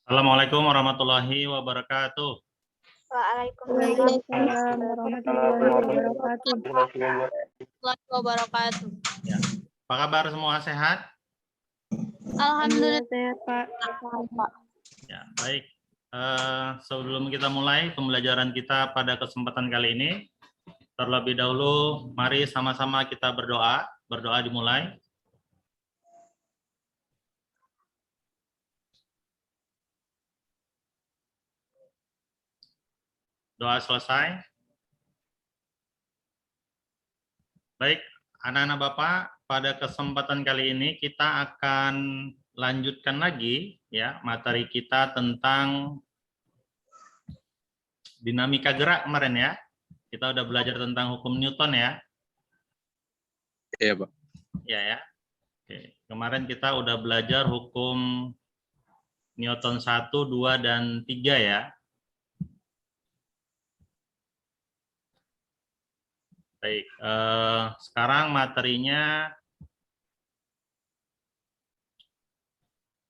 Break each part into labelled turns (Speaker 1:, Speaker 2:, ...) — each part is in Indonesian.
Speaker 1: Assalamualaikum warahmatullahi wabarakatuh.
Speaker 2: Waalaikumsalam warahmatullahi wabarakatuh.
Speaker 1: Ya. Apa kabar semua, sehat?
Speaker 2: Alhamdulillah sehat, Pak.
Speaker 1: Ya, baik. Sebelum kita mulai pembelajaran kita pada kesempatan kali ini, terlebih dahulu mari sama-sama kita berdoa. Berdoa dimulai. Doa selesai. Baik, anak-anak Bapak, pada kesempatan kali ini kita akan lanjutkan lagi ya materi kita tentang dinamika gerak kemarin ya. Kita udah belajar tentang hukum Newton ya.
Speaker 3: Iya, Pak.
Speaker 1: Ya ya. Oke. Kemarin kita udah belajar hukum Newton 1, 2, dan 3 ya. Baik, sekarang materinya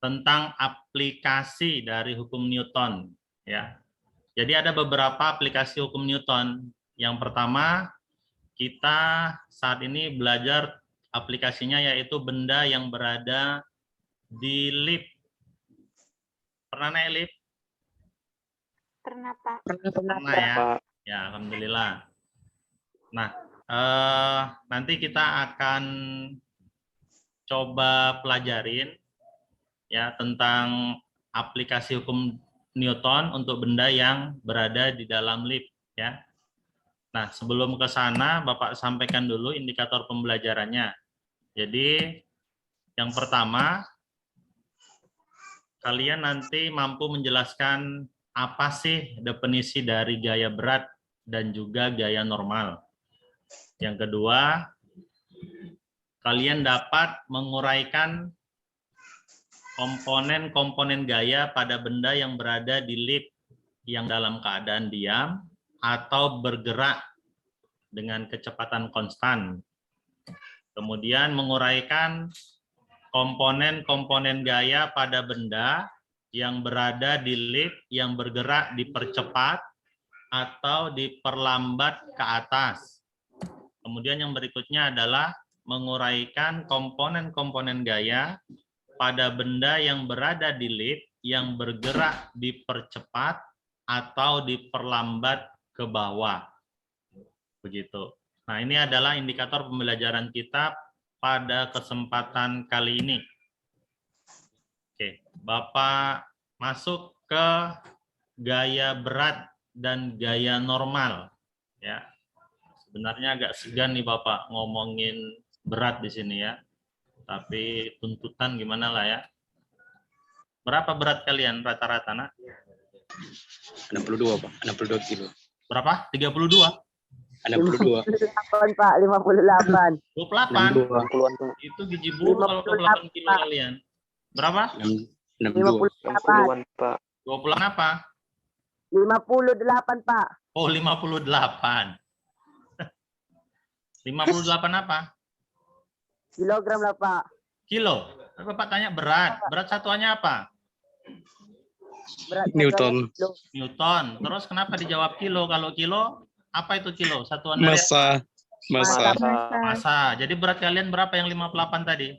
Speaker 1: tentang aplikasi dari hukum Newton ya. Jadi ada beberapa aplikasi hukum Newton. Yang pertama, kita saat ini belajar aplikasinya yaitu benda yang berada di lift. Pernah naik lift?
Speaker 2: Pernah, Pak.
Speaker 1: Pernah ya. Ya, alhamdulillah. Nah, nanti kita akan coba pelajarin ya tentang aplikasi hukum Newton untuk benda yang berada di dalam lift ya. Nah, sebelum ke sana Bapak sampaikan dulu indikator pembelajarannya. Jadi yang pertama, kalian nanti mampu menjelaskan apa sih definisi dari gaya berat dan juga gaya normal. Yang kedua, kalian dapat menguraikan komponen-komponen gaya pada benda yang berada di lift yang dalam keadaan diam atau bergerak dengan kecepatan konstan. Kemudian menguraikan komponen-komponen gaya pada benda yang berada di lift yang bergerak dipercepat atau diperlambat ke atas. Kemudian yang berikutnya adalah menguraikan komponen-komponen gaya pada benda yang berada di lift yang bergerak dipercepat atau diperlambat ke bawah. Begitu. Nah, ini adalah indikator pembelajaran kita pada kesempatan kali ini. Oke, Bapak masuk ke gaya berat dan gaya normal ya. Sebenarnya agak segan nih Bapak ngomongin berat di sini ya. Tapi tuntutan gimana lah ya. Berapa berat kalian rata-rata, Nak?
Speaker 3: 62, Pak. 62 kilo.
Speaker 1: Berapa? 32?
Speaker 3: 62.
Speaker 4: 58, Pak. 58.
Speaker 1: 28?
Speaker 3: 62.
Speaker 1: Itu gizi buruk kalau 28 kilo kalian. Berapa?
Speaker 3: 62.
Speaker 4: 58.
Speaker 5: Pak.
Speaker 1: 20 apa?
Speaker 4: 58, Pak.
Speaker 1: Oh, 58. 58 apa?
Speaker 4: Kilogram lah, Pak.
Speaker 1: Kilo. Bapak tanya berat. Berat satuannya apa?
Speaker 4: Berat
Speaker 3: Newton.
Speaker 4: kilo.
Speaker 1: Newton. Terus kenapa dijawab kilo? Kalau kilo, apa itu kilo? Satuan dari
Speaker 3: Masa.
Speaker 1: massa. Jadi berat kalian berapa yang 58 tadi?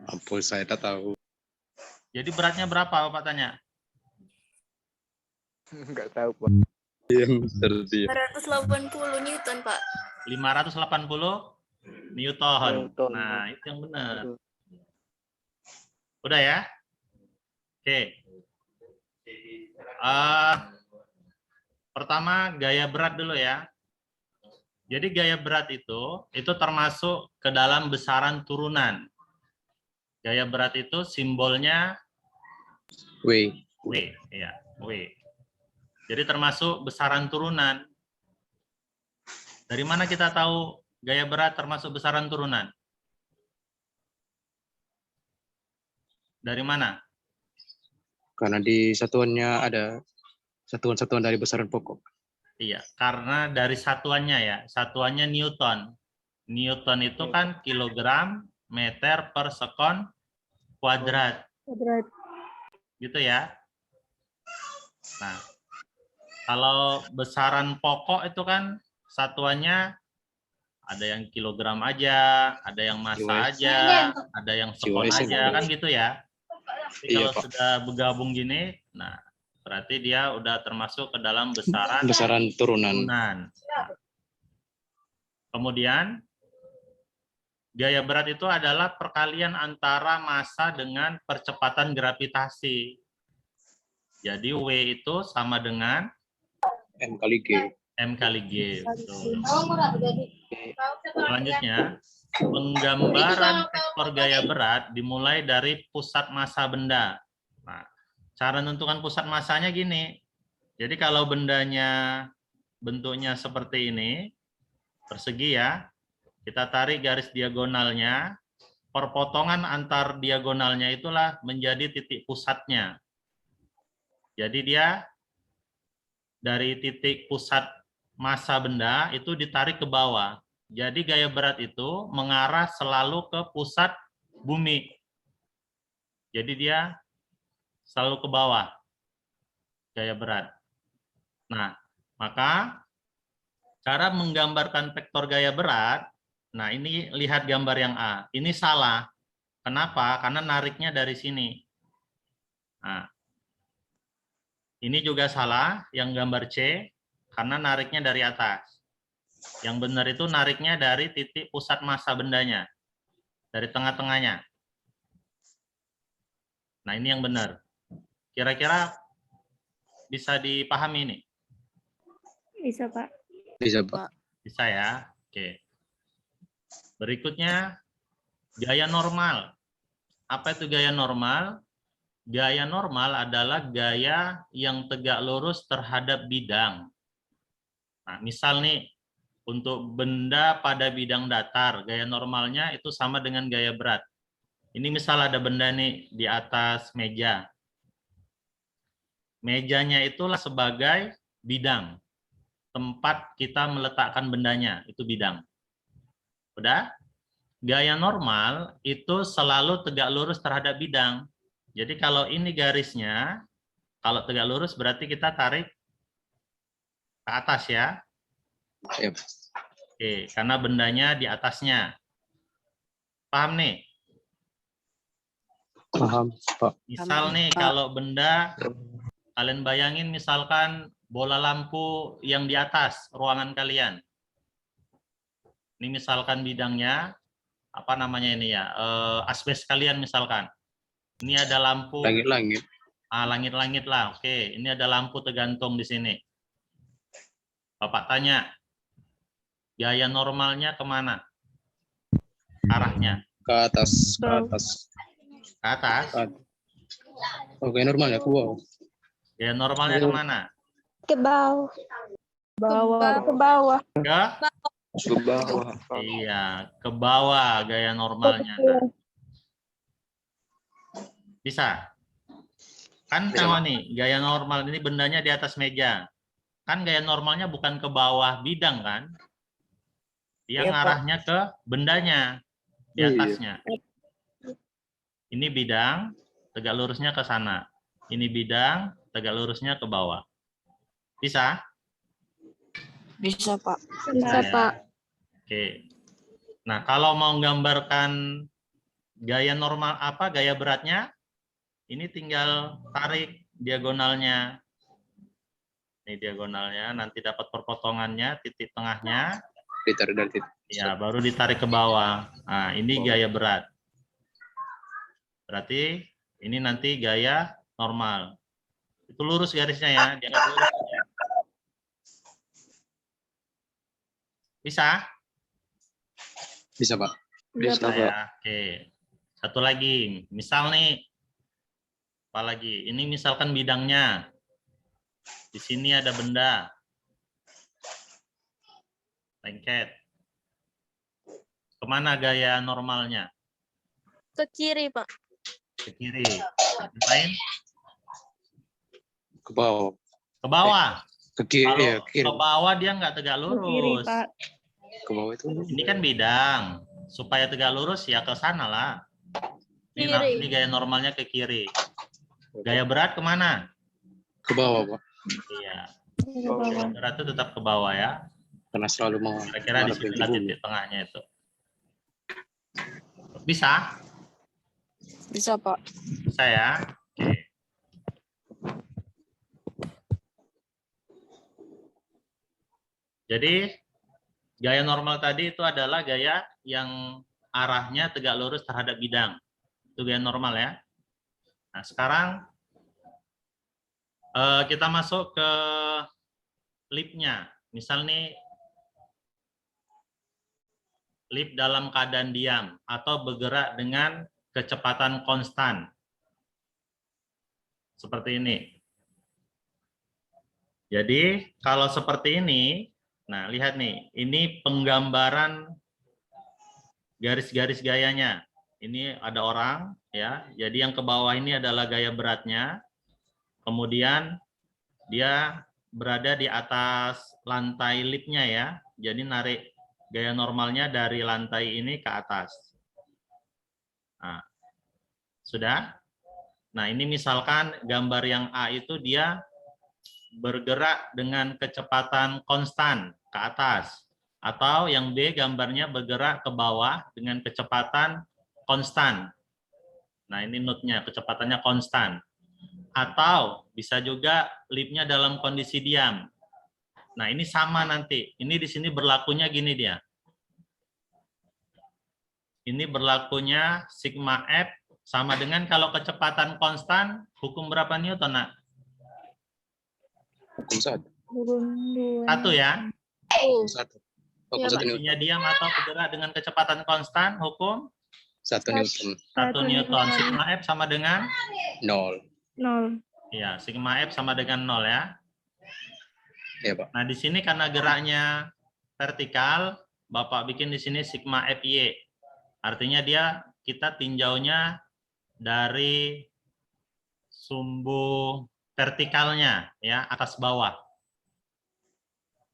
Speaker 3: Ampun, saya tak tahu.
Speaker 1: Jadi beratnya berapa Bapak tanya?
Speaker 5: Enggak tahu, Pak.
Speaker 3: Yang terdiam.
Speaker 2: 180 Newton, Pak.
Speaker 1: 580 Newton.
Speaker 5: Newton.
Speaker 1: Nah, itu yang benar. Udah ya? Oke. Pertama, gaya berat dulu ya. Jadi gaya berat itu termasuk ke dalam besaran turunan. Gaya berat itu simbolnya
Speaker 3: W.
Speaker 1: W, ya, W. Jadi termasuk besaran turunan. Dari mana kita tahu gaya berat termasuk besaran turunan? Dari mana?
Speaker 3: Karena di satuannya ada satuan-satuan dari besaran pokok.
Speaker 1: Iya, karena dari satuannya ya, satuannya Newton. Newton itu kan kilogram meter per sekon kuadrat. Gitu ya. Nah, kalau besaran pokok itu kan satuannya ada yang kilogram aja, ada yang massa
Speaker 3: GWS.
Speaker 1: aja, ada yang sekon
Speaker 3: GWS.
Speaker 1: aja, kan gitu ya. Jadi
Speaker 3: Iya,
Speaker 1: kalau
Speaker 3: Pak.
Speaker 1: sudah bergabung gini, nah berarti dia udah termasuk ke dalam besaran
Speaker 3: Besaran turunan.
Speaker 1: turunan. Nah, kemudian gaya berat itu adalah perkalian antara massa dengan percepatan gravitasi. Jadi W itu sama dengan
Speaker 3: M kali G.
Speaker 1: M kali G. Betul. Selanjutnya, penggambaran vektor gaya berat dimulai dari pusat massa benda. Nah, cara menentukan pusat massanya gini. Jadi kalau bendanya bentuknya seperti ini, persegi ya, kita tarik garis diagonalnya, perpotongan antar diagonalnya itulah menjadi titik pusatnya. Jadi dia dari titik pusat massa benda itu ditarik ke bawah. Jadi gaya berat itu mengarah selalu ke pusat bumi. Jadi dia selalu ke bawah gaya berat. Nah, maka cara menggambarkan vektor gaya berat, nah ini lihat gambar yang A. Ini salah. Kenapa? Karena nariknya dari sini. Nah, ini juga salah yang gambar C karena nariknya dari atas. Yang benar itu nariknya dari titik pusat massa bendanya, dari tengah-tengahnya. Nah, ini yang benar. Kira-kira bisa dipahami ini?
Speaker 2: Bisa, Pak.
Speaker 3: Bisa, Pak.
Speaker 1: Bisa ya? Oke. Berikutnya, gaya normal. Apa itu gaya normal? Gaya normal adalah gaya yang tegak lurus terhadap bidang. Nah, misal nih, untuk benda pada bidang datar, gaya normalnya itu sama dengan gaya berat. Ini misal ada benda nih di atas meja. Mejanya itulah sebagai bidang. Tempat kita meletakkan bendanya, itu bidang. Udah? Gaya normal itu selalu tegak lurus terhadap bidang. Jadi kalau ini garisnya, kalau tegak lurus berarti kita tarik ke atas ya.
Speaker 3: Yep.
Speaker 1: Oke, karena bendanya di atasnya. Paham nih?
Speaker 3: Paham, Pak.
Speaker 1: Misal nih kalau benda, kalian bayangin misalkan bola lampu yang di atas ruangan kalian. Ini misalkan bidangnya, apa namanya ini ya, asbes kalian misalkan. Ini ada lampu.
Speaker 3: Langit-langit.
Speaker 1: Langit-langit lah, oke. Ini ada lampu tergantung di sini. Bapak tanya, gaya normalnya kemana? Arahnya?
Speaker 3: Ke atas. Ke atas.
Speaker 1: Ke atas?
Speaker 3: Oke, normal ya, ke bawah.
Speaker 1: Gaya normalnya kemana?
Speaker 2: Ke bawah.
Speaker 5: Ke bawah.
Speaker 1: Ke
Speaker 3: bawah.
Speaker 1: iya, ke bawah gaya normalnya. Nah, bisa? Kan
Speaker 3: Bisa,
Speaker 1: sama
Speaker 3: Pak.
Speaker 1: nih, gaya normal ini bendanya di atas meja. Kan gaya normalnya bukan ke bawah bidang kan? Dia
Speaker 5: Iya, Pak.
Speaker 1: ngarahnya ke bendanya di
Speaker 3: Iya.
Speaker 1: atasnya. Ini bidang, tegak lurusnya ke sana. Ini bidang, tegak lurusnya ke bawah. Bisa?
Speaker 5: Bisa, Pak.
Speaker 2: Bisa,
Speaker 1: Ya.
Speaker 2: Pak.
Speaker 1: Oke. Nah, kalau mau menggambarkan gaya normal apa, gaya beratnya, ini tinggal tarik diagonalnya. Ini diagonalnya, nanti dapat perpotongannya, titik tengahnya,
Speaker 3: Ditarik dari titik.
Speaker 1: ya baru ditarik ke bawah. Nah, ini gaya berat. Berarti ini nanti gaya normal. Itu lurus garisnya ya, dianggap lurus. Bisa?
Speaker 3: Bisa, Pak.
Speaker 2: Bisa,
Speaker 3: Bisa, Pak.
Speaker 1: Ya, oke. Satu lagi, misal nih, apa lagi? Ini misalkan bidangnya. Di sini ada benda. Lengket. Kemana gaya normalnya?
Speaker 2: Ke kiri, Pak.
Speaker 1: Ke kiri. Yang lain?
Speaker 3: Ke bawah.
Speaker 1: Ke bawah.
Speaker 3: Ke kiri.
Speaker 1: Kalau
Speaker 3: Iya, ke kiri.
Speaker 1: ke bawah dia nggak tegak lurus.
Speaker 3: Ke bawah itu.
Speaker 1: Ini kan bidang. Supaya tegak lurus ya ke sana lah. Ini,
Speaker 2: Kiri.
Speaker 1: ini gaya normalnya ke kiri. Gaya berat kemana?
Speaker 3: Ke bawah, Pak.
Speaker 1: Iya.
Speaker 2: Ke bawah.
Speaker 1: Berat itu tetap ke bawah ya.
Speaker 3: Karena selalu mau
Speaker 1: Kira-kira di
Speaker 3: menghadap
Speaker 1: sini
Speaker 3: ke bumi.
Speaker 1: titik tengahnya itu. Bisa?
Speaker 5: Bisa, Pak.
Speaker 1: Bisa ya? Oke. Jadi gaya normal tadi itu adalah gaya yang arahnya tegak lurus terhadap bidang. Itu gaya normal ya. Nah, sekarang kita masuk ke lipnya. Misal nih, lip dalam keadaan diam atau bergerak dengan kecepatan konstan. Seperti ini. Jadi, kalau seperti ini, nah lihat nih, ini penggambaran garis-garis gayanya. Ini ada orang, ya. Jadi yang ke bawah ini adalah gaya beratnya. Kemudian dia berada di atas lantai lipnya ya. Jadi narik gaya normalnya dari lantai ini ke atas. Nah, sudah? Nah, ini misalkan gambar yang A itu dia bergerak dengan kecepatan konstan ke atas. Atau yang B gambarnya bergerak ke bawah dengan kecepatan konstan. Nah, ini notnya, kecepatannya konstan. Atau bisa juga lipnya dalam kondisi diam. Nah, ini sama nanti. Ini di sini berlakunya gini dia. Ini berlakunya sigma F sama dengan kalau kecepatan konstan, hukum berapa Newton, nak?
Speaker 3: Hukum 1.
Speaker 2: Turun 2.
Speaker 1: 1 ya.
Speaker 3: Hukum 1. Hukum
Speaker 2: Iya,
Speaker 3: 1 Newton.
Speaker 1: Kondisinya diam atau bergerak dengan kecepatan konstan, hukum
Speaker 3: 1 Newton.
Speaker 1: 1 Newton. Sigma F sama dengan
Speaker 3: 0.
Speaker 2: 0.
Speaker 1: ya, sigma F sama dengan 0 ya.
Speaker 3: Iya, Pak.
Speaker 1: Nah, di sini karena geraknya vertikal, Bapak bikin di sini sigma FY. Artinya dia kita tinjaunya dari sumbu vertikalnya ya, atas bawah.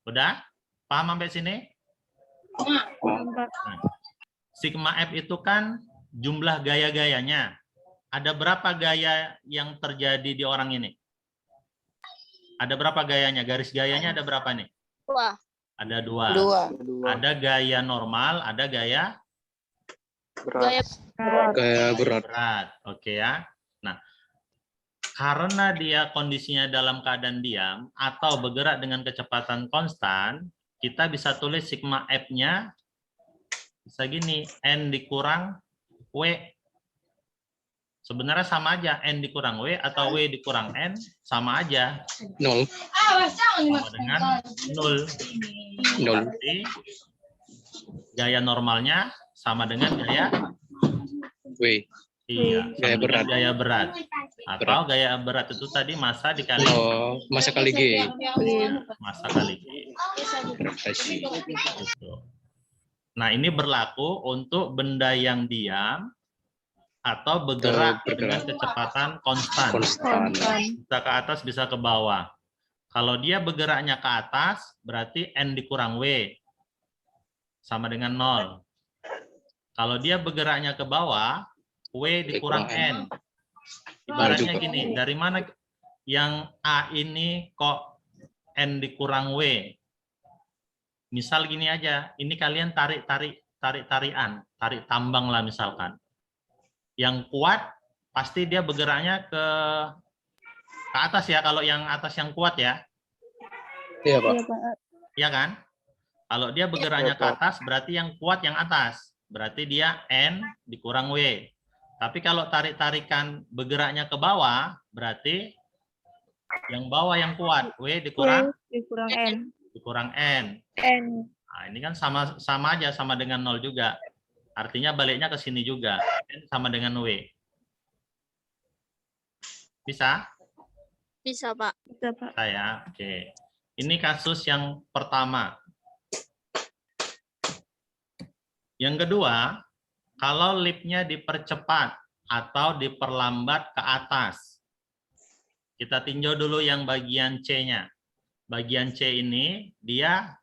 Speaker 1: Udah? Paham sampai sini?
Speaker 2: Pak.
Speaker 1: Sigma F itu kan jumlah gaya-gayanya. Ada berapa gaya yang terjadi di orang ini? Ada berapa gayanya? Garis gayanya ada berapa nih?
Speaker 2: Wah.
Speaker 1: Ada 2.
Speaker 5: 2.
Speaker 1: Ada gaya normal, ada gaya
Speaker 2: Gaya
Speaker 3: Gaya berat.
Speaker 1: berat. Oke ya. Nah, karena dia kondisinya dalam keadaan diam atau bergerak dengan kecepatan konstan, kita bisa tulis sigma F-nya bisa gini, N dikurang W. Sebenarnya sama aja, N dikurang W atau W dikurang N, sama aja.
Speaker 3: 0.
Speaker 1: Sama dengan 0.
Speaker 3: 0.
Speaker 1: Berarti gaya normalnya sama dengan gaya
Speaker 3: W.
Speaker 1: iya, sama
Speaker 3: Gaya
Speaker 1: dengan
Speaker 3: berat.
Speaker 1: gaya berat. Atau gaya berat itu tadi massa dikali
Speaker 3: Oh, masa kali G.
Speaker 1: massa kali G.
Speaker 3: Gravitasi.
Speaker 1: Gitu. Nah, ini berlaku untuk benda yang diam atau bergerak dengan kecepatan konstan.
Speaker 3: Konstan.
Speaker 1: Bisa ke atas, bisa ke bawah. Kalau dia bergeraknya ke atas, berarti N dikurang W. Sama dengan 0. Kalau dia bergeraknya ke bawah, W dikurang N. Ibaratnya gini, dari mana yang A ini kok N dikurang W? Misal gini aja, ini kalian tarik tambang lah misalkan. Yang kuat pasti dia bergeraknya ke atas ya, kalau yang atas yang kuat ya.
Speaker 3: Iya, Pak.
Speaker 1: Iya kan? Kalau dia bergeraknya ke atas berarti yang kuat yang atas. Berarti dia N dikurang W. Tapi kalau tarik-tarikan bergeraknya ke bawah berarti yang bawah yang kuat, W dikurang
Speaker 2: N.
Speaker 1: dikurang N.
Speaker 2: N.
Speaker 1: Nah, ini kan sama aja, sama dengan 0 juga. Artinya baliknya ke sini juga. N sama dengan W. Bisa?
Speaker 2: Bisa, Pak. Bisa, Pak.
Speaker 1: Saya. Oke. Ini kasus yang pertama. Yang kedua, kalau lipnya dipercepat atau diperlambat ke atas. Kita tinjau dulu yang bagian C-nya. Bagian C ini dia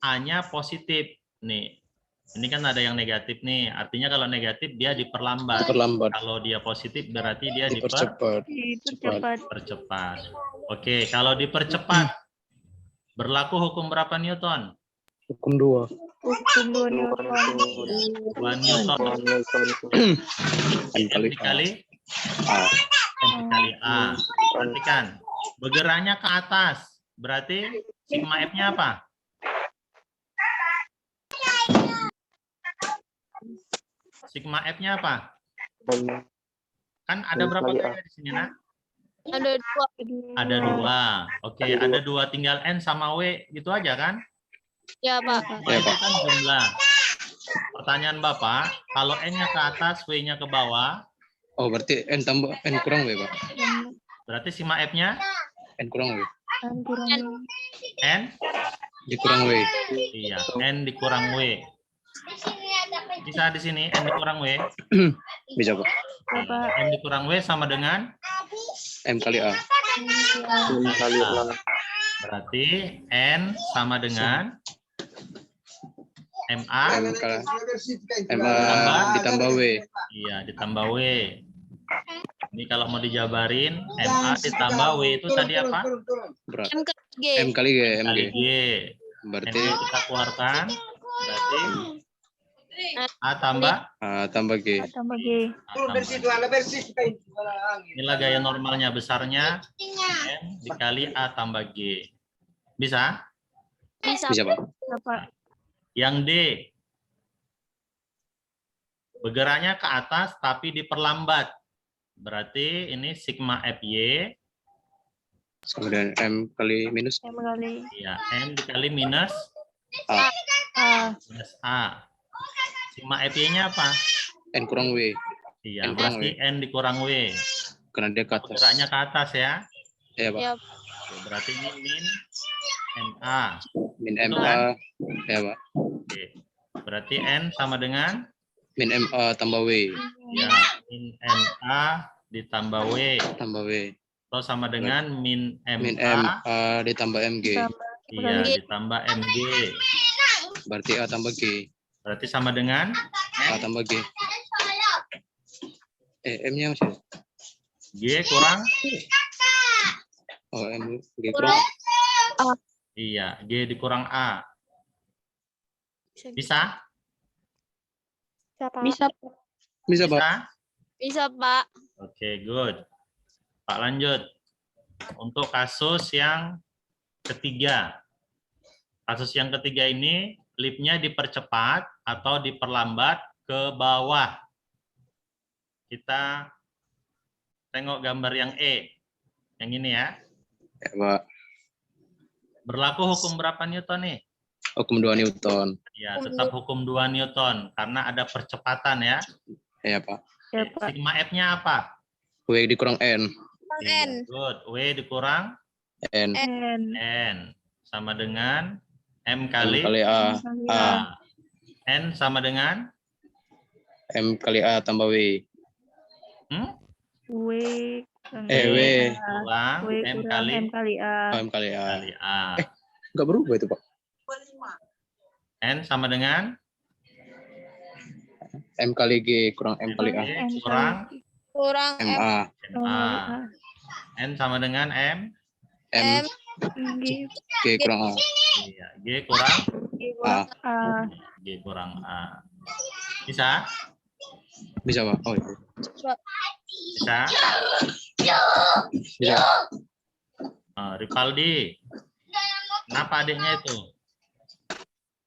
Speaker 1: A-nya positif. Nih, Ini kan ada yang negatif nih. Artinya kalau negatif dia diperlambat.
Speaker 3: Diperlambat.
Speaker 1: Kalau dia positif berarti dia
Speaker 3: Dipercepat.
Speaker 1: dipercepat. Oke, kalau dipercepat berlaku hukum berapa Newton?
Speaker 3: Hukum 2.
Speaker 2: Hukum 2 Newton.
Speaker 1: 2 Newton.
Speaker 3: M
Speaker 1: M
Speaker 3: kali A.
Speaker 1: dikali
Speaker 3: A.
Speaker 1: M dikali A. Perhatikan, bergeraknya ke atas. Berarti sigma F-nya apa? Sigma F-nya apa? Kan ada berapa gaya di sini, Nak?
Speaker 2: Ada 2.
Speaker 1: Ada 2. Oke, ada 2 tinggal N sama W gitu aja kan?
Speaker 2: Ya, Pak.
Speaker 1: Nah, itu kan jumlah. Pertanyaan Bapak, kalau N-nya ke atas, W-nya ke bawah,
Speaker 3: Oh, berarti N tambah N kurang W, Pak.
Speaker 1: berarti sigma F-nya
Speaker 3: N kurang W.
Speaker 1: N?
Speaker 3: Dikurang W.
Speaker 1: Iya, N dikurang W. Bisa di sini N dikurang W.
Speaker 3: Bisa, Pak.
Speaker 1: N dikurang W sama dengan
Speaker 3: M kali A.
Speaker 1: berarti N sama dengan MA
Speaker 3: M kali M A ditambah W.
Speaker 1: iya ditambah W. Ini kalau mau dijabarin MA ditambah W itu tadi apa?
Speaker 3: Berat.
Speaker 2: M ke G.
Speaker 3: M kali G. M
Speaker 1: Kali
Speaker 3: G.
Speaker 1: G.
Speaker 3: Berarti
Speaker 1: MA kita keluarkan berarti A tambah
Speaker 3: A tambah G.
Speaker 2: Tambah G.
Speaker 1: A tambah G. Inilah gaya normalnya besarnya M dikali A tambah G. Bisa?
Speaker 2: Bisa,
Speaker 3: Bisa, Pak.
Speaker 2: Pak.
Speaker 1: Yang D. Bergeraknya ke atas tapi diperlambat. Berarti ini sigma FY.
Speaker 3: Kemudian M kali minus
Speaker 2: M kali
Speaker 1: Ya, M dikali minus
Speaker 3: A.
Speaker 1: A. Sigma FY-nya apa?
Speaker 3: N kurang W.
Speaker 1: Iya,
Speaker 3: N kurang
Speaker 1: berarti N dikurang W.
Speaker 3: Karena dia ke atas.
Speaker 1: Bergeraknya ke atas ya.
Speaker 3: Ya, Pak.
Speaker 2: Ya,
Speaker 1: Oke, berarti ini min MA.
Speaker 3: Min
Speaker 1: Itu
Speaker 3: MA.
Speaker 1: kan?
Speaker 3: Ya, Pak.
Speaker 1: Oke. Berarti N sama dengan
Speaker 3: Min MA tambah W.
Speaker 1: ya min MA ditambah W.
Speaker 3: Tambah W.
Speaker 1: Atau sama dengan min
Speaker 3: Min
Speaker 1: MA
Speaker 3: MA ditambah MG.
Speaker 1: iya ditambah MG.
Speaker 3: Berarti A tambah G.
Speaker 1: Berarti sama dengan
Speaker 3: A tambah G. M-nya masih.
Speaker 1: G kurang
Speaker 3: Oh, M G kurang.
Speaker 1: iya, G dikurang A. Bisa?
Speaker 2: bisa.
Speaker 3: Bisa, Pak.
Speaker 1: Bisa?
Speaker 2: Bisa, Pak.
Speaker 1: Oke, good. Pak lanjut. Untuk kasus yang ketiga. Kasus yang ketiga ini liftnya dipercepat atau diperlambat ke bawah. Kita tengok gambar yang E. Yang ini ya.
Speaker 3: Ya, Pak.
Speaker 1: Berlaku hukum berapa Newton nih?
Speaker 3: Hukum 2 Newton.
Speaker 1: Ya, tetap hukum 2 Newton karena ada percepatan ya.
Speaker 3: Ya, Pak.
Speaker 2: Ya, Pak.
Speaker 1: Sigma F-nya apa?
Speaker 3: W dikurang N.
Speaker 2: N.
Speaker 1: Good. W dikurang
Speaker 3: N.
Speaker 2: N.
Speaker 1: N sama dengan M
Speaker 3: M
Speaker 1: kali
Speaker 3: kali A. A.
Speaker 1: A. N sama dengan
Speaker 3: M kali A tambah W.
Speaker 2: W.
Speaker 3: W.
Speaker 1: kurang
Speaker 2: W
Speaker 1: M
Speaker 2: kurang
Speaker 1: kali
Speaker 2: M kali A.
Speaker 3: Oh, M kali A.
Speaker 1: kali A.
Speaker 3: Enggak berubah itu, Pak.
Speaker 1: N sama dengan
Speaker 3: M kali G kurang M kali A.
Speaker 1: G kurang
Speaker 2: Kurang M.
Speaker 3: MA.
Speaker 1: MA. N sama dengan M.
Speaker 3: M
Speaker 2: G.
Speaker 3: G kurang A.
Speaker 1: Iya, G kurang
Speaker 2: G kurang A.
Speaker 1: G kurang A. Bisa?
Speaker 3: Bisa, Pak. Oh, itu.
Speaker 1: Bisa?
Speaker 3: Bisa.
Speaker 1: Ripaldi. Kenapa adiknya itu?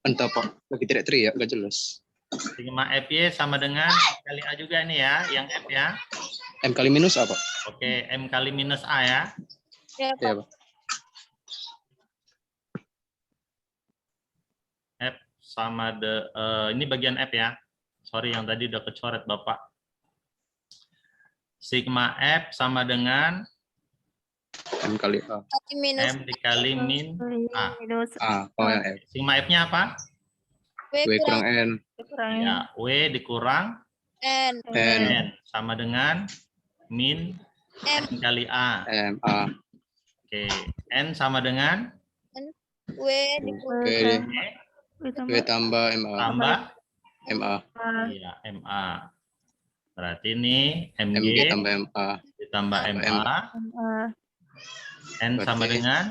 Speaker 3: Entah, Pak. Lagi teriak-teriak, enggak jelas.
Speaker 1: Sigma FY sama dengan kali A juga ini ya, yang F ya.
Speaker 3: M kali minus apa?
Speaker 1: Oke, M kali minus A ya.
Speaker 2: Ya,
Speaker 3: Ya,
Speaker 2: Pak.
Speaker 3: Pak.
Speaker 1: F sama ini bagian F ya. Sorry yang tadi udah kecoret Bapak. Sigma F sama dengan
Speaker 3: M kali A.
Speaker 2: Minus
Speaker 1: M dikali min A.
Speaker 2: minus
Speaker 3: A. Oh, yang F.
Speaker 1: Sigma F-nya apa?
Speaker 2: W
Speaker 3: W kurang N.
Speaker 2: kurang
Speaker 1: Ya, W dikurang
Speaker 2: N.
Speaker 3: N.
Speaker 1: N sama dengan min
Speaker 2: M.
Speaker 1: M kali A.
Speaker 3: M A.
Speaker 1: Oke, N sama dengan
Speaker 2: W
Speaker 3: W. W tambah M A.
Speaker 1: tambah
Speaker 3: MA.
Speaker 1: Iya, MA. Berarti ini
Speaker 3: MG
Speaker 1: MG
Speaker 3: tambah MA.
Speaker 1: ditambah MA. N sama
Speaker 3: Berarti-
Speaker 1: dengan?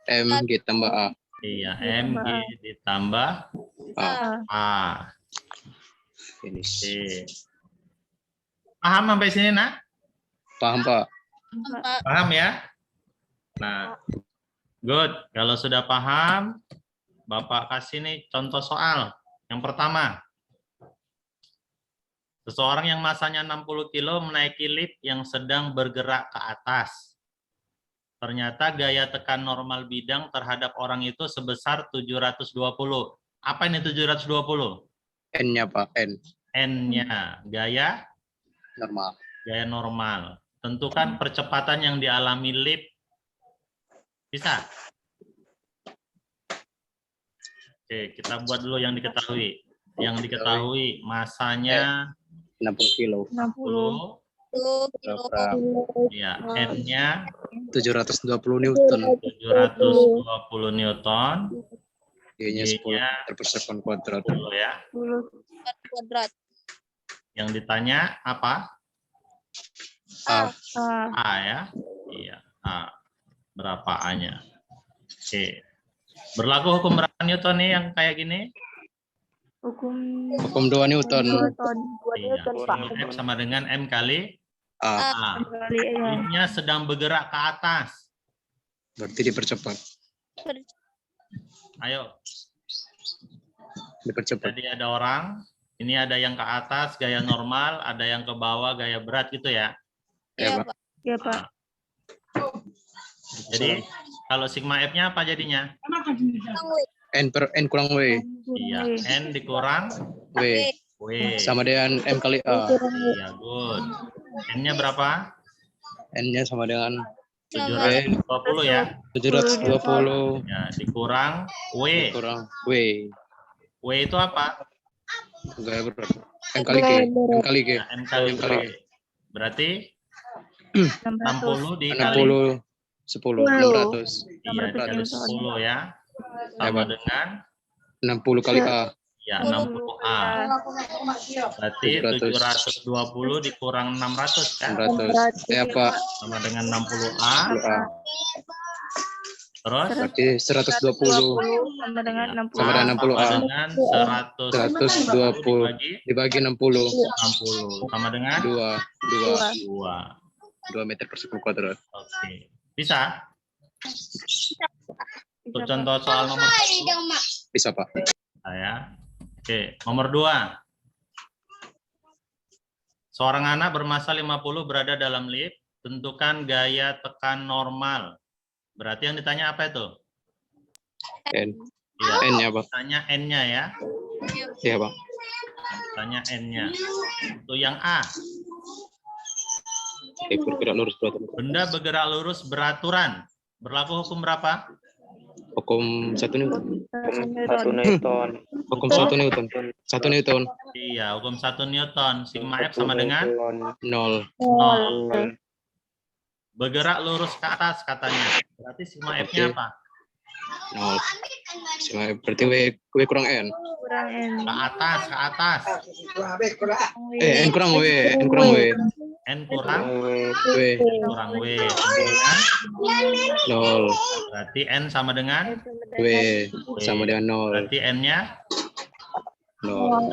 Speaker 3: MG tambah A.
Speaker 1: Iya, MG ditambah
Speaker 3: A.
Speaker 1: A.
Speaker 3: Finish.
Speaker 1: Oke. Paham sampai sini, nak?
Speaker 3: Paham, Pak?
Speaker 1: Paham ya? Nah, good. Kalau sudah paham, Bapak kasih nih contoh soal. Yang pertama, seseorang yang masanya 60 kilo menaiki lift yang sedang bergerak ke atas. Ternyata gaya tekan normal bidang terhadap orang itu sebesar 720. Apa ini 720?
Speaker 3: N-nya, Pak. N.
Speaker 1: N-nya, gaya
Speaker 3: Normal.
Speaker 1: normal. Tentukan percepatan yang dialami lift. Bisa? Oke, kita buat dulu yang diketahui. Yang diketahui masanya
Speaker 3: 60 kilo.
Speaker 1: 10.
Speaker 2: 10 kilo.
Speaker 1: Ya, N-nya
Speaker 3: 720 Newton.
Speaker 1: 720 Newton.
Speaker 3: G-nya 10
Speaker 1: G-nya
Speaker 3: meter per sekon kuadrat.
Speaker 1: 10 ya.
Speaker 2: Kuadrat.
Speaker 1: Yang ditanya apa?
Speaker 3: A.
Speaker 1: A ya. Iya, A. Berapa A-nya? Oke. Berlaku hukum berapa Newton nih yang kayak gini?
Speaker 3: Hukum 2 Newton.
Speaker 1: Iya. F sama dengan M kali
Speaker 3: A.
Speaker 1: A. Liftnya sedang bergerak ke atas.
Speaker 3: Berarti dipercepat.
Speaker 1: Ayo.
Speaker 3: Dipercepat.
Speaker 1: Jadi ada orang, ini ada yang ke atas gaya normal, ada yang ke bawah gaya berat gitu ya.
Speaker 2: Iya,
Speaker 3: Pak.
Speaker 2: Pak.
Speaker 1: Jadi kalau sigma F-nya apa jadinya?
Speaker 3: N kurang W.
Speaker 1: Iya, N dikurang
Speaker 3: W.
Speaker 1: W.
Speaker 3: Sama dengan M kali A.
Speaker 1: Iya, good. N-nya berapa?
Speaker 3: N-nya sama dengan
Speaker 1: 720 ya.
Speaker 3: 720
Speaker 1: Ya, dikurang W.
Speaker 3: kurang W.
Speaker 1: W itu apa?
Speaker 3: Gaya berat. M kali G. M kali G.
Speaker 1: Ya, M kali W. Berarti 60 dikali
Speaker 3: 60 10 600.
Speaker 1: iya, dikali 10 ya. Sama dengan
Speaker 3: 60 kali A.
Speaker 1: ya 60A. Berarti 720 dikurang 600 kan?
Speaker 3: 600. Ya, Pak.
Speaker 1: Sama dengan 60A.
Speaker 3: 10A.
Speaker 1: Terus
Speaker 3: Berarti 120
Speaker 2: sama dengan
Speaker 1: ya,
Speaker 2: 60.
Speaker 3: sama dengan 60A.
Speaker 1: sama dengan
Speaker 3: 120 dibagi 60.
Speaker 1: 60 sama dengan 2.
Speaker 3: 2 meter per sekon kuadrat.
Speaker 1: Oke. Bisa? Untuk contoh soal nomor
Speaker 3: Bisa, Pak.
Speaker 1: saya. Oke, nomor 2. Seorang anak bermasa 50 berada dalam lift, tentukan gaya tekan normal. Berarti yang ditanya apa itu?
Speaker 3: N.
Speaker 1: Iya,
Speaker 3: N-nya, Pak.
Speaker 1: ditanya N-nya ya.
Speaker 3: Iya, Pak.
Speaker 1: Ditanya N-nya. Itu yang A.
Speaker 3: Oke, bergerak lurus beraturan.
Speaker 1: Benda bergerak lurus beraturan. Berlaku hukum berapa?
Speaker 3: Hukum 1 Newton.
Speaker 6: 1 Newton.
Speaker 3: Hukum 1 Newton. 1 Newton.
Speaker 1: Iya, hukum 1 Newton. Sigma F sama dengan
Speaker 3: 0.
Speaker 1: 0. Bergerak lurus ke atas katanya. Berarti sigma F-nya
Speaker 3: Oke.
Speaker 1: apa?
Speaker 3: 0. Berarti W kurang N.
Speaker 2: Kurang N.
Speaker 1: Ke atas, ke atas.
Speaker 3: N kurang W. N kurang W.
Speaker 1: N kurang
Speaker 3: W.
Speaker 1: kurang W sama dengan
Speaker 3: 0.
Speaker 1: berarti N sama dengan
Speaker 3: W. Sama dengan 0.
Speaker 1: berarti N-nya
Speaker 3: 0.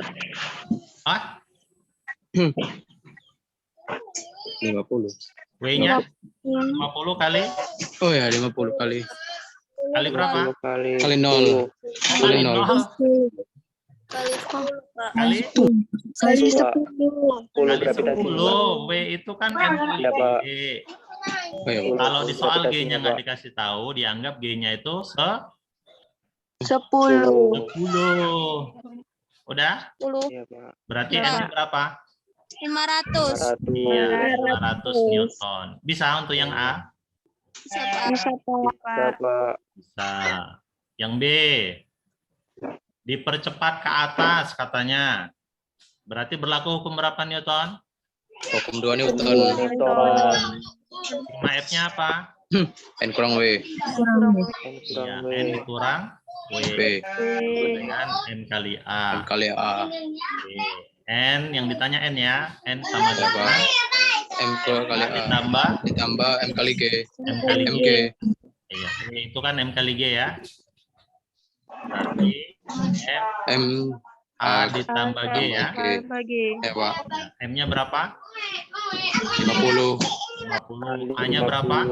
Speaker 1: ah
Speaker 3: 50.
Speaker 1: W-nya 50 kali
Speaker 3: Oh ya, 50 kali.
Speaker 1: kali berapa?
Speaker 3: Kali 0. Kali 0.
Speaker 2: Kali 10, Pak.
Speaker 1: Kali
Speaker 2: Kali
Speaker 6: 10
Speaker 1: kali
Speaker 6: gravitasi.
Speaker 1: 10. W itu kan N kali
Speaker 6: Iya, Pak.
Speaker 1: G.
Speaker 3: Oh, ya, Pak.
Speaker 1: Kalau di soal
Speaker 6: Gravitasinya,
Speaker 1: G-nya nggak
Speaker 6: Pak.
Speaker 1: dikasih tahu, dianggap G-nya itu
Speaker 2: 10.
Speaker 1: 10. Udah?
Speaker 2: 10.
Speaker 6: Iya, Pak.
Speaker 1: Berarti
Speaker 2: Ya.
Speaker 1: N-nya berapa?
Speaker 2: 500.
Speaker 6: 100.
Speaker 1: Iya, 500 Newton. Bisa untuk yang A?
Speaker 2: Bisa, Pak. Bisa,
Speaker 6: Bapak.
Speaker 1: Bisa. Yang B. Dipercepat ke atas katanya. Berarti berlaku hukum berapa Newton?
Speaker 3: Hukum 2 Newton.
Speaker 6: Newton.
Speaker 1: Sigma F-nya apa?
Speaker 3: N kurang W.
Speaker 1: Ya, N dikurang W
Speaker 3: W
Speaker 1: dengan N kali A.
Speaker 3: M kali A.
Speaker 1: Oke. N yang ditanya N ya. N sama
Speaker 3: Berapa?
Speaker 1: dengan
Speaker 3: M kali A
Speaker 1: ditambah
Speaker 3: M kali G.
Speaker 1: M kali
Speaker 3: M
Speaker 1: G.
Speaker 3: G.
Speaker 1: Iya, itu kan M kali G ya. Berarti M
Speaker 3: M
Speaker 1: A ditambah G ya.
Speaker 3: G. Ya Pak.
Speaker 1: M-nya berapa?
Speaker 3: 50.
Speaker 1: 50. A-nya berapa?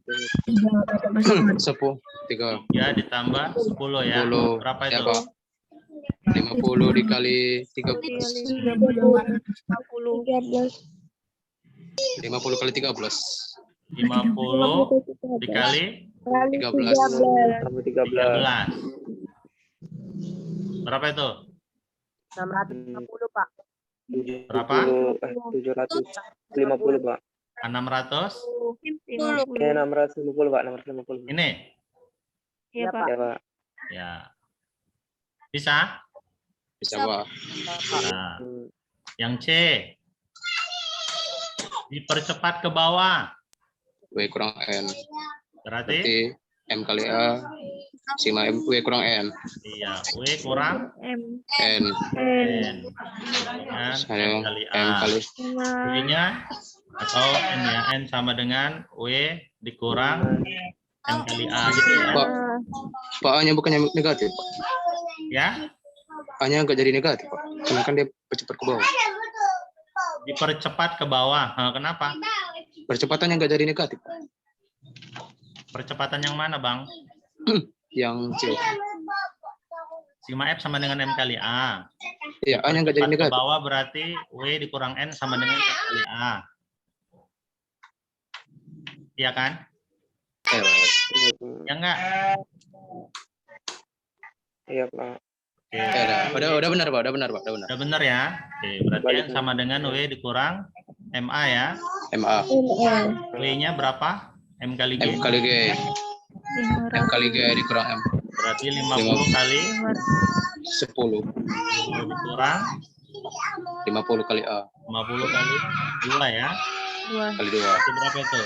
Speaker 3: 10. 3.
Speaker 1: 3 ditambah 10 ya.
Speaker 3: 10.
Speaker 1: Berapa
Speaker 3: Ya
Speaker 1: itu?
Speaker 3: Pak. 50 dikali 13. 50 kali 13.
Speaker 1: 50 dikali
Speaker 3: 13.
Speaker 6: Tambah 13.
Speaker 1: 13. Berapa itu?
Speaker 4: 650 Pak.
Speaker 1: Berapa?
Speaker 6: 750 Pak.
Speaker 1: 600.
Speaker 2: 10.
Speaker 6: 650 Pak. 650.
Speaker 1: Ini.
Speaker 4: Iya Pak.
Speaker 6: Ya Pak.
Speaker 1: Ya. Bisa?
Speaker 3: Bisa Pak.
Speaker 1: Nah, yang C. Dipercepat ke bawah.
Speaker 3: W kurang N.
Speaker 1: Berarti?
Speaker 3: Berarti M kali A. Sigma M W kurang N.
Speaker 1: Iya. W kurang
Speaker 3: N.
Speaker 1: N. Dengan M kali A.
Speaker 3: M kali
Speaker 1: W-nya atau N ya. N sama dengan W dikurang M kali A gitu ya.
Speaker 3: Pak. Pak A-nya bukannya negatif Pak.
Speaker 1: Ya.
Speaker 3: A-nya nggak jadi negatif Pak. Karena kan dia percepat ke bawah.
Speaker 1: Dipercepat ke bawah. Nah, kenapa?
Speaker 3: Percepatannya nggak jadi negatif Pak.
Speaker 1: Percepatan yang mana, Bang?
Speaker 3: Yang C.
Speaker 1: Sigma F sama dengan M kali A.
Speaker 3: Iya, A-nya nggak jadi
Speaker 1: Percepat ke
Speaker 3: negatif.
Speaker 1: bawah berarti W dikurang N sama dengan M kali A. Iya kan?
Speaker 3: Iya, Pak.
Speaker 1: Ya enggak?
Speaker 6: Iya Pak.
Speaker 1: Oke.
Speaker 3: Udah benar Pak, udah benar Pak, udah benar.
Speaker 1: Udah benar ya? Oke, berarti N sama dengan W dikurang MA ya.
Speaker 3: MA.
Speaker 1: W-nya berapa? M kali G.
Speaker 3: M kali G. M kali G dikurang M.
Speaker 1: Berarti 50 kali
Speaker 3: 10.
Speaker 1: 10 dikurang
Speaker 3: 50 kali A.
Speaker 1: 50 kali 2 ya.
Speaker 3: Kali 2.
Speaker 1: Itu berapa itu?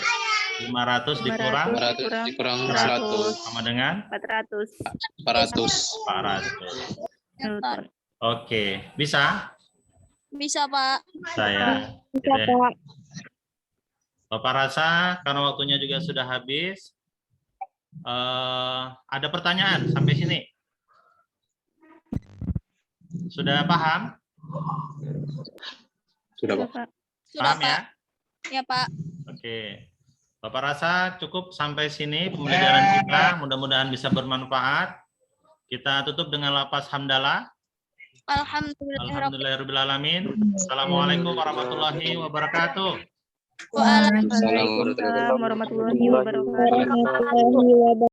Speaker 1: 500 dikurang
Speaker 3: 400 dikurang 100.
Speaker 1: sama dengan
Speaker 5: 400.
Speaker 3: 400.
Speaker 1: 400. Oke, bisa?
Speaker 2: Bisa, Pak.
Speaker 1: Saya.
Speaker 5: Pak.
Speaker 1: Bapak rasa karena waktunya juga sudah habis. Ada pertanyaan sampai sini? Sudah paham?
Speaker 3: Sudah Pak.
Speaker 2: Sudah,
Speaker 1: Paham
Speaker 2: Pak.
Speaker 1: ya?
Speaker 2: Ya, Pak.
Speaker 1: Oke. Bapak rasa cukup sampai sini pembelajaran kita. Mudah-mudahan bisa bermanfaat. Kita tutup dengan lafaz hamdalah. Alhamdulillahirrahmanirrahim. Assalamualaikum warahmatullahi wabarakatuh.
Speaker 2: Waalaikumsalam.
Speaker 5: Waalaikumsalam warahmatullahi wabarakatuh.